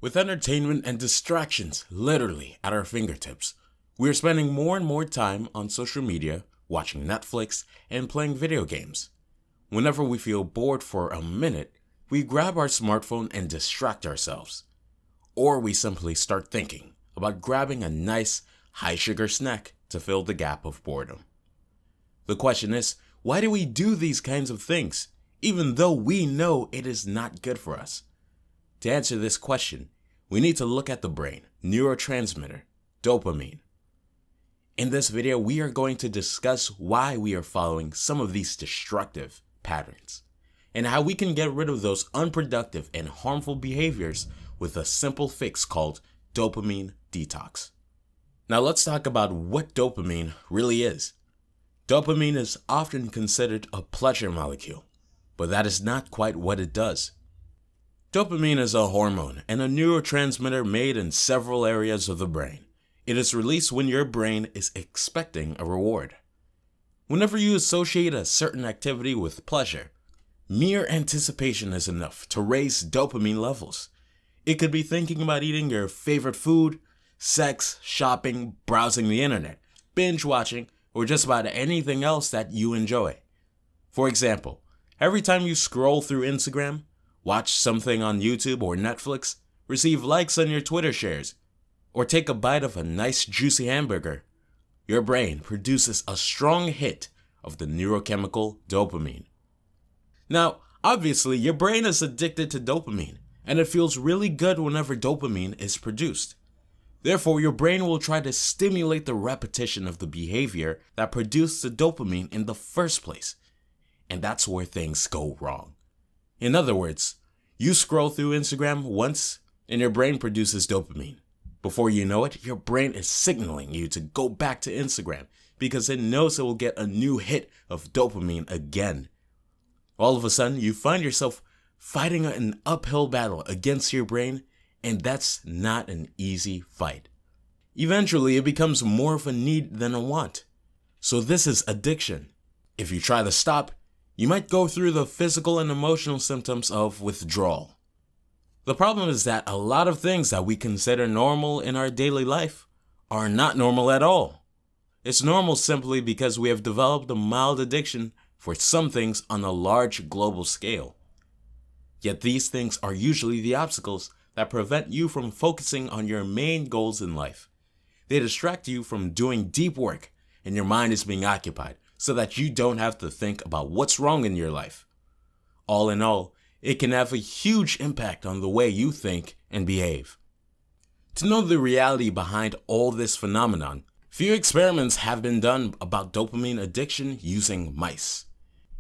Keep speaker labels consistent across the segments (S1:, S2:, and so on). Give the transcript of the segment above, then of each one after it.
S1: With entertainment and distractions literally at our fingertips, we are spending more and more time on social media, watching Netflix, and playing video games. Whenever we feel bored for a minute, we grab our smartphone and distract ourselves. Or we simply start thinking about grabbing a nice, high-sugar snack to fill the gap of boredom. The question is, why do we do these kinds of things, even though we know it is not good for us? To answer this question, we need to look at the brain, neurotransmitter, dopamine. In this video, we are going to discuss why we are following some of these destructive patterns, and how we can get rid of those unproductive and harmful behaviors with a simple fix called dopamine detox. Now let's talk about what dopamine really is. Dopamine is often considered a pleasure molecule, but that is not quite what it does. Dopamine is a hormone and a neurotransmitter made in several areas of the brain. It is released when your brain is expecting a reward. Whenever you associate a certain activity with pleasure, mere anticipation is enough to raise dopamine levels. It could be thinking about eating your favorite food, sex, shopping, browsing the internet, binge watching, or just about anything else that you enjoy. For example, every time you scroll through Instagram, watch something on YouTube or Netflix, receive likes on your Twitter shares, or take a bite of a nice juicy hamburger, your brain produces a strong hit of the neurochemical dopamine. Now, obviously, your brain is addicted to dopamine, and it feels really good whenever dopamine is produced. Therefore, your brain will try to stimulate the repetition of the behavior that produced the dopamine in the first place. And that's where things go wrong. In other words, you scroll through Instagram once and your brain produces dopamine. Before you know it, your brain is signaling you to go back to Instagram because it knows it will get a new hit of dopamine again. All of a sudden, you find yourself fighting an uphill battle against your brain, and that's not an easy fight. Eventually, it becomes more of a need than a want. So this is addiction. If you try to stop, you might go through the physical and emotional symptoms of withdrawal. The problem is that a lot of things that we consider normal in our daily life are not normal at all. It's normal simply because we have developed a mild addiction for some things on a large global scale. Yet these things are usually the obstacles that prevent you from focusing on your main goals in life. They distract you from doing deep work, and your mind is being occupied so that you don't have to think about what's wrong in your life. All in all, it can have a huge impact on the way you think and behave. To know the reality behind all this phenomenon, few experiments have been done about dopamine addiction using mice.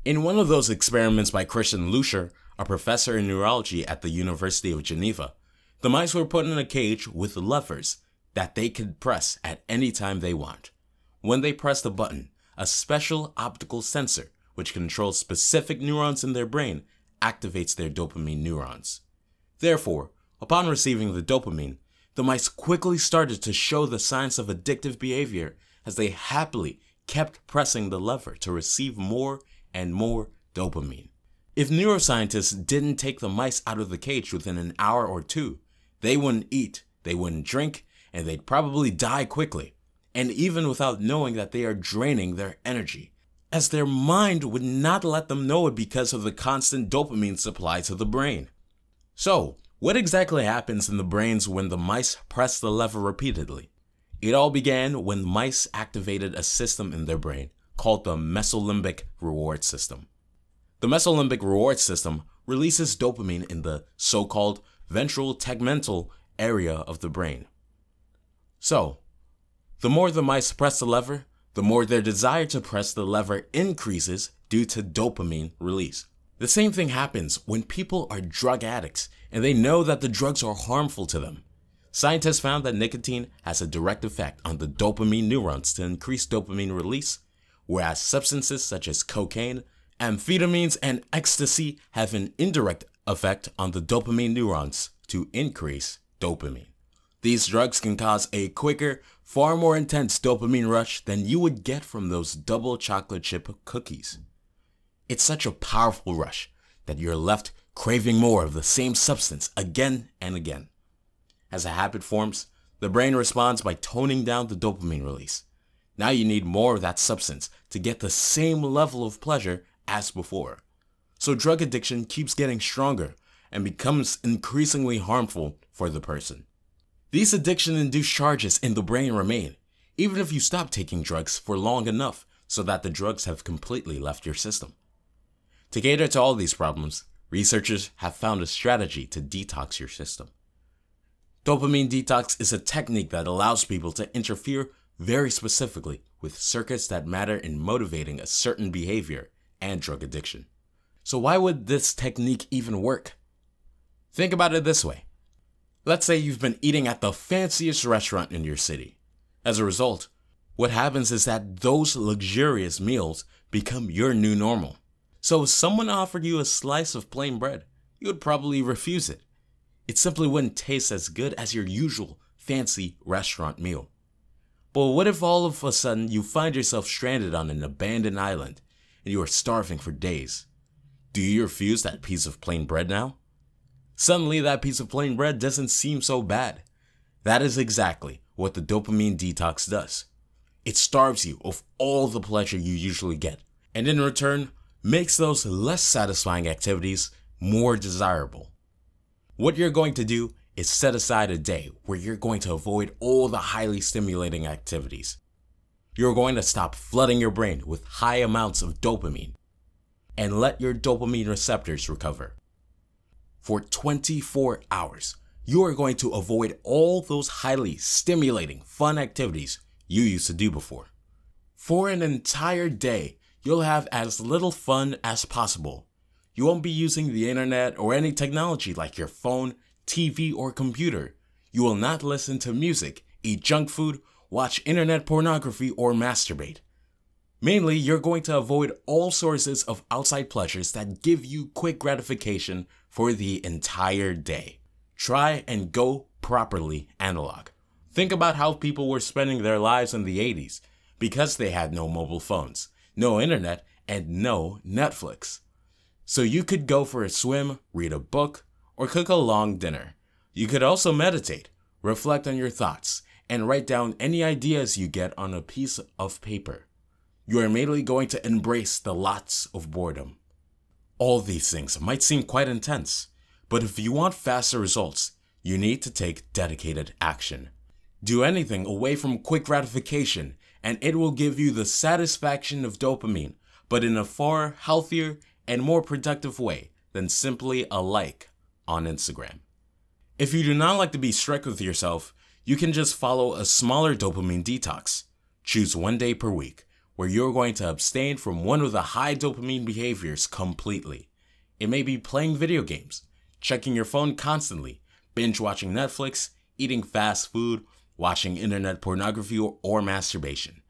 S1: In one of those experiments by Christian Lucier, a professor in neurology at the University of Geneva, the mice were put in a cage with levers that they could press at any time they want. When they pressed a button, a special optical sensor, which controls specific neurons in their brain, activates their dopamine neurons. Therefore, upon receiving the dopamine, the mice quickly started to show the signs of addictive behavior as they happily kept pressing the lever to receive more and more dopamine. If neuroscientists didn't take the mice out of the cage within an hour or two, they wouldn't eat, they wouldn't drink, and they'd probably die quickly, and even without knowing that they are draining their energy, as their mind would not let them know it because of the constant dopamine supply to the brain. So, what exactly happens in the brains when the mice press the lever repeatedly? It all began when mice activated a system in their brain called the MESOLIMBIC reward system. The MESOLIMBIC reward system releases dopamine in the so-called ventral tegmental area of the brain. So, the more the mice press the lever, the more their desire to press the lever increases due to dopamine release. The same thing happens when people are drug addicts and they know that the drugs are harmful to them. Scientists found that nicotine has a direct effect on the dopamine neurons to increase dopamine release, whereas substances such as cocaine, amphetamines, and ecstasy have an indirect effect on the dopamine neurons to increase dopamine. These drugs can cause a quicker, far more intense dopamine rush than you would get from those double chocolate chip cookies. It's such a powerful rush that you're left craving more of the same substance again and again. as a habit forms, the brain responds by toning down the dopamine release. Now you need more of that substance to get the same level of pleasure as before. So drug addiction keeps getting stronger and becomes increasingly harmful for the person. These addiction-induced charges in the brain remain, even if you stop taking drugs for long enough so that the drugs have completely left your system. To cater to all these problems, researchers have found a strategy to detox your system. Dopamine detox is a technique that allows people to interfere very specifically with circuits that matter in motivating a certain behavior and drug addiction. So why would this technique even work? Think about it this way. Let's say you've been eating at the fanciest restaurant in your city. As a result, what happens is that those luxurious meals become your new normal. So if someone offered you a slice of plain bread, you would probably refuse it. It simply wouldn't taste as good as your usual fancy restaurant meal. But what if all of a sudden you find yourself stranded on an abandoned island and you are starving for days? Do you refuse that piece of plain bread now? Suddenly that piece of plain bread doesn't seem so bad. That is exactly what the dopamine detox does. It starves you of all the pleasure you usually get, and in return, makes those less satisfying activities more desirable. What you're going to do is set aside a day where you're going to avoid all the highly stimulating activities. You're going to stop flooding your brain with high amounts of dopamine and let your dopamine receptors recover. For 24 hours, you are going to avoid all those highly stimulating, fun activities you used to do before. For an entire day, you'll have as little fun as possible. You won't be using the internet or any technology like your phone, TV, or computer. You will not listen to music, eat junk food, watch internet pornography, or masturbate. Mainly, you're going to avoid all sources of outside pleasures that give you quick gratification for the entire day. Try and go properly analog. Think about how people were spending their lives in the 80s because they had no mobile phones, no internet, and no Netflix. So you could go for a swim, read a book, or cook a long dinner. You could also meditate, reflect on your thoughts, and write down any ideas you get on a piece of paper. You are immediately going to embrace the lots of boredom. All these things might seem quite intense, but if you want faster results, you need to take dedicated action. Do anything away from quick gratification, and it will give you the satisfaction of dopamine, but in a far healthier and more productive way than simply a like on Instagram. If you do not like to be strict with yourself, you can just follow a smaller dopamine detox. Choose one day per week where you're going to abstain from one of the high dopamine behaviors completely. It may be playing video games, checking your phone constantly, binge watching Netflix, eating fast food, watching internet pornography, or masturbation.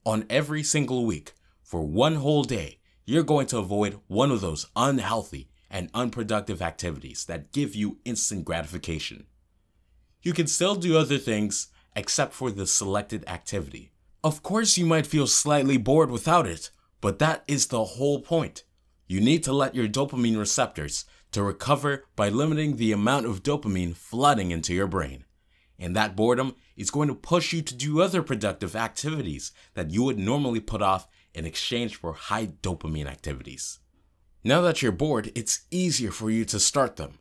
S1: On every single week, for one whole day, you're going to avoid one of those unhealthy and unproductive activities that give you instant gratification. You can still do other things except for the selected activity. Of course, you might feel slightly bored without it, but that is the whole point. You need to let your dopamine receptors to recover by limiting the amount of dopamine flooding into your brain. And that boredom is going to push you to do other productive activities that you would normally put off in exchange for high dopamine activities. Now that you're bored, it's easier for you to start them.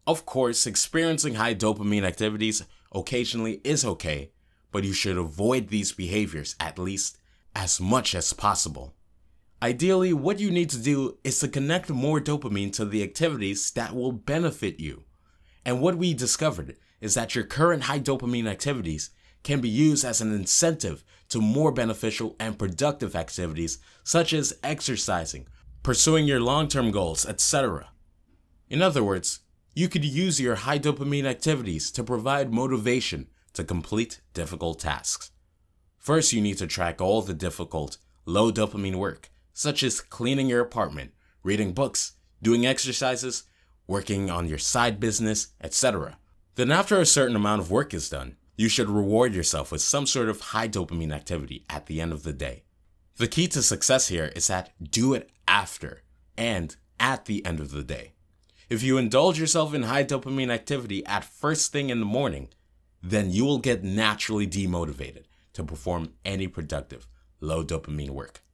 S1: Of course, experiencing high dopamine activities occasionally is okay, but you should avoid these behaviors at least as much as possible. Ideally, what you need to do is to connect more dopamine to the activities that will benefit you. And what we discovered is that your current high dopamine activities can be used as an incentive to more beneficial and productive activities such as exercising, pursuing your long-term goals, etc. In other words, you could use your high dopamine activities to provide motivation to complete difficult tasks. First, you need to track all the difficult, low dopamine work, such as cleaning your apartment, reading books, doing exercises, working on your side business, etc. Then after a certain amount of work is done, you should reward yourself with some sort of high dopamine activity at the end of the day. The key to success here is that do it after and at the end of the day. If you indulge yourself in high dopamine activity at first thing in the morning, then you will get naturally demotivated to perform any productive, low dopamine work.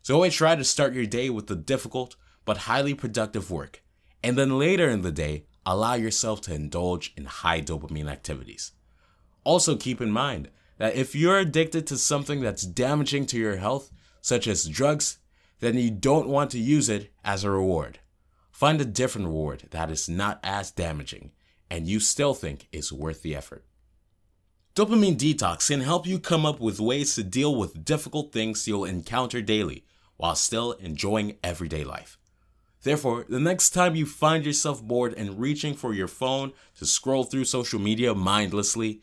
S1: So always try to start your day with the difficult but highly productive work, and then later in the day, allow yourself to indulge in high dopamine activities. Also keep in mind that if you're addicted to something that's damaging to your health, such as drugs, then you don't want to use it as a reward. Find a different reward that is not as damaging and you still think is worth the effort. Dopamine Detox can help you come up with ways to deal with difficult things you'll encounter daily while still enjoying everyday life. Therefore, the next time you find yourself bored and reaching for your phone to scroll through social media mindlessly,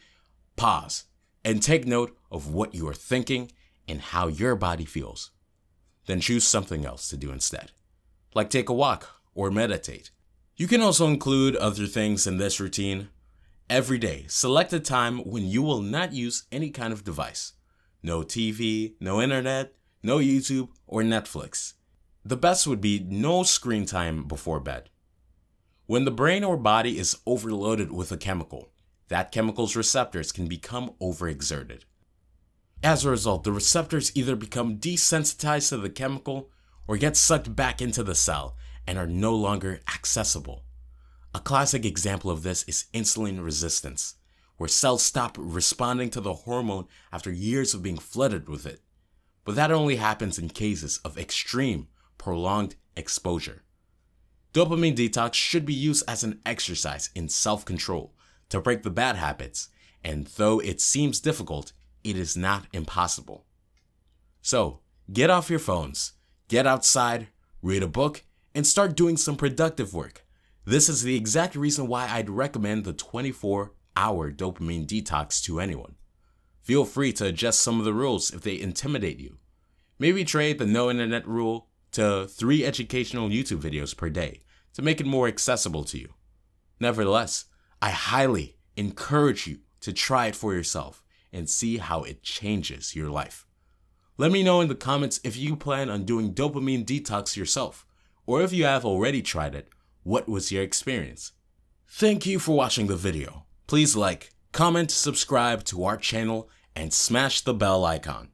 S1: pause and take note of what you are thinking and how your body feels. Then choose something else to do instead, like take a walk or meditate. You can also include other things in this routine. Every day, select a time when you will not use any kind of device. No TV, no internet, no YouTube or Netflix. The best would be no screen time before bed. When the brain or body is overloaded with a chemical, that chemical's receptors can become overexerted. As a result, the receptors either become desensitized to the chemical or get sucked back into the cell and are no longer accessible. A classic example of this is insulin resistance, where cells stop responding to the hormone after years of being flooded with it. But that only happens in cases of extreme, prolonged exposure. Dopamine detox should be used as an exercise in self-control to break the bad habits, and though it seems difficult, it is not impossible. So, get off your phones, get outside, read a book, and start doing some productive work. This is the exact reason why I'd recommend the 24-hour dopamine detox to anyone. Feel free to adjust some of the rules if they intimidate you. Maybe trade the no internet rule to 3 educational YouTube videos per day to make it more accessible to you. Nevertheless, I highly encourage you to try it for yourself and see how it changes your life. Let me know in the comments if you plan on doing dopamine detox yourself, or if you have already tried it, what was your experience? Thank you for watching the video. Please like, comment, subscribe to our channel, and smash the bell icon.